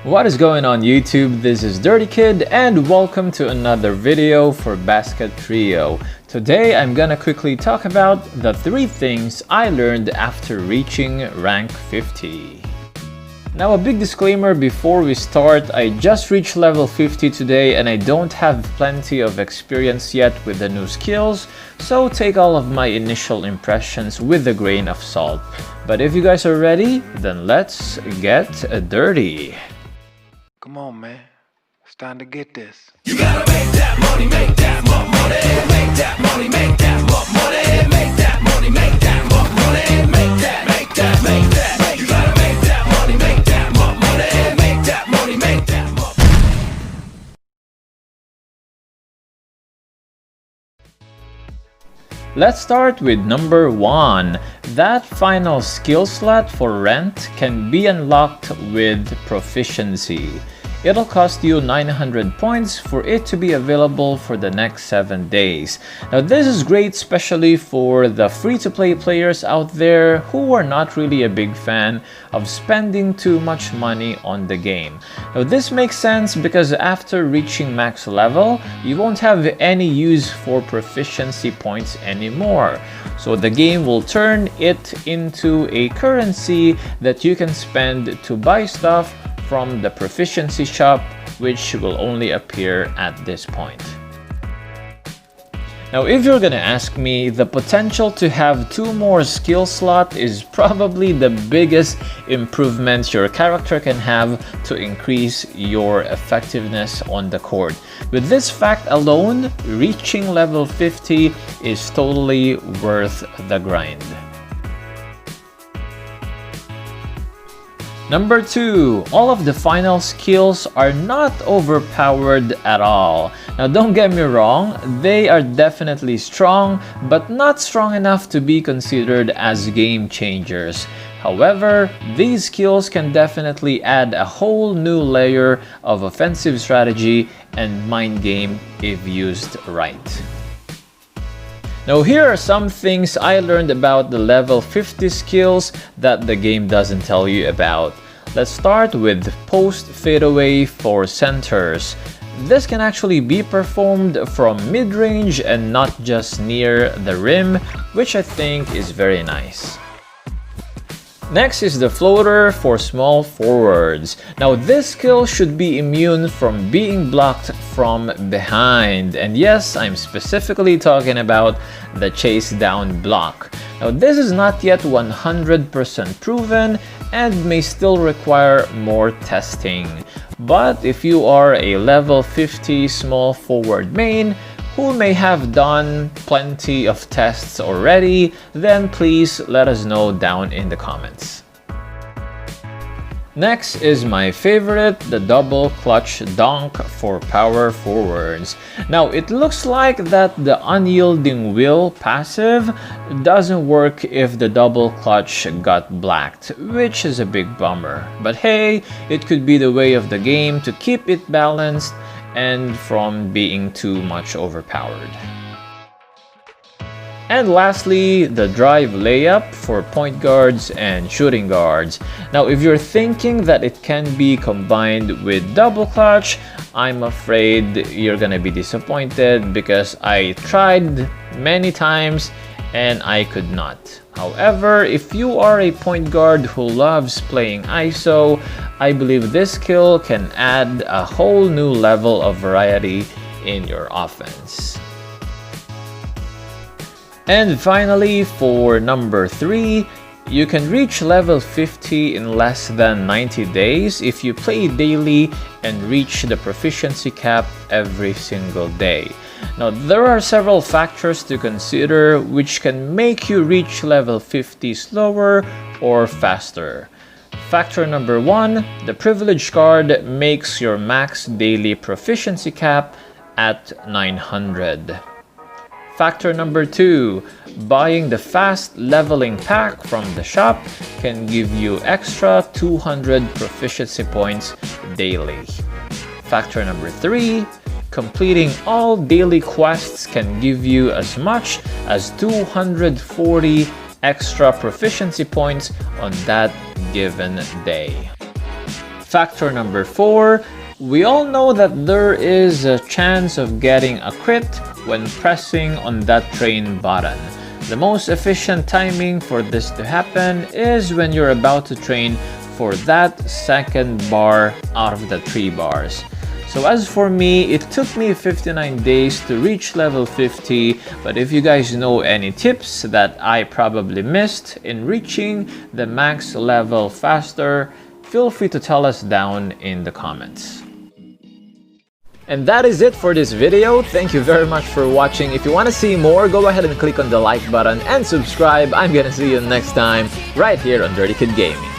What is going on YouTube? This is Dirty Kid and welcome to another video for Basketrio. Today I'm gonna quickly talk about the 3 things I learned after reaching rank 50. Now a big disclaimer before we start, I just reached level 50 today and I don't have plenty of experience yet with the new skills, so take all of my initial impressions with a grain of salt. But if you guys are ready, then let's get dirty. Come on, man. It's time to get this. You gotta make that money, make that more money, make that money, make that more money, make that money, make that more money, make that, make that, make that. You gotta make that money, make that more money, make that money, make that more. Let's start with number 1. That final skill slot for rent can be unlocked with proficiency. It'll cost you 900 points for it to be available for the next 7 days. Now this is great especially for the free-to-play players out there who are not really a big fan of spending too much money on the game. Now this makes sense because after reaching max level, you won't have any use for proficiency points anymore. So the game will turn it into a currency that you can spend to buy stuff from the proficiency shop, which will only appear at this point. Now if you're gonna ask me, the potential to have 2 more skill slots is probably the biggest improvement your character can have to increase your effectiveness on the court. With this fact alone, reaching level 50 is totally worth the grind. Number 2, all of the final skills are not overpowered at all. Now don't get me wrong, they are definitely strong, but not strong enough to be considered as game changers. However, these skills can definitely add a whole new layer of offensive strategy and mind game if used right. Now here are some things I learned about the level 50 skills that the game doesn't tell you about. Let's start with post fadeaway for centers. This can actually be performed from mid-range and not just near the rim, which I think is very nice. Next is the floater for small forwards. Now this skill should be immune from being blocked from behind. And yes, I'm specifically talking about the chase down block. Now this is not yet 100% proven and may still require more testing. But if you are a level 50 small forward main, who may have done plenty of tests already, then please let us know down in the comments. Next is my favorite, the double clutch dunk for power forwards. Now it looks like that the unyielding will passive doesn't work if the double clutch got blacked, which is a big bummer. But hey, it could be the way of the game to keep it balanced and from being too much overpowered. And lastly, the drive layup for point guards and shooting guards. Now if you're thinking that it can be combined with double clutch, I'm afraid you're gonna be disappointed because I tried many times and I could not. However, if you are a point guard who loves playing ISO, I believe this skill can add a whole new level of variety in your offense. And finally, for number 3, you can reach level 50 in less than 90 days if you play daily and reach the proficiency cap every single day. Now, there are several factors to consider which can make you reach level 50 slower or faster. Factor number 1, the privilege card makes your max daily proficiency cap at 900. Factor number 2, buying the fast leveling pack from the shop can give you extra 200 proficiency points daily. Factor number 3, completing all daily quests can give you as much as 240 extra proficiency points on that given day. Factor number 4, we all know that there is a chance of getting a crit when pressing on that train button. The most efficient timing for this to happen is when you're about to train for that second bar out of the 3 bars. So as for me, it took me 59 days to reach level 50, but if you guys know any tips that I probably missed in reaching the max level faster, feel free to tell us down in the comments. And that is it for this video. Thank you very much for watching. If you want to see more, go ahead and click on the like button and subscribe. I'm gonna see you next time right here on Dirty Kid Gaming.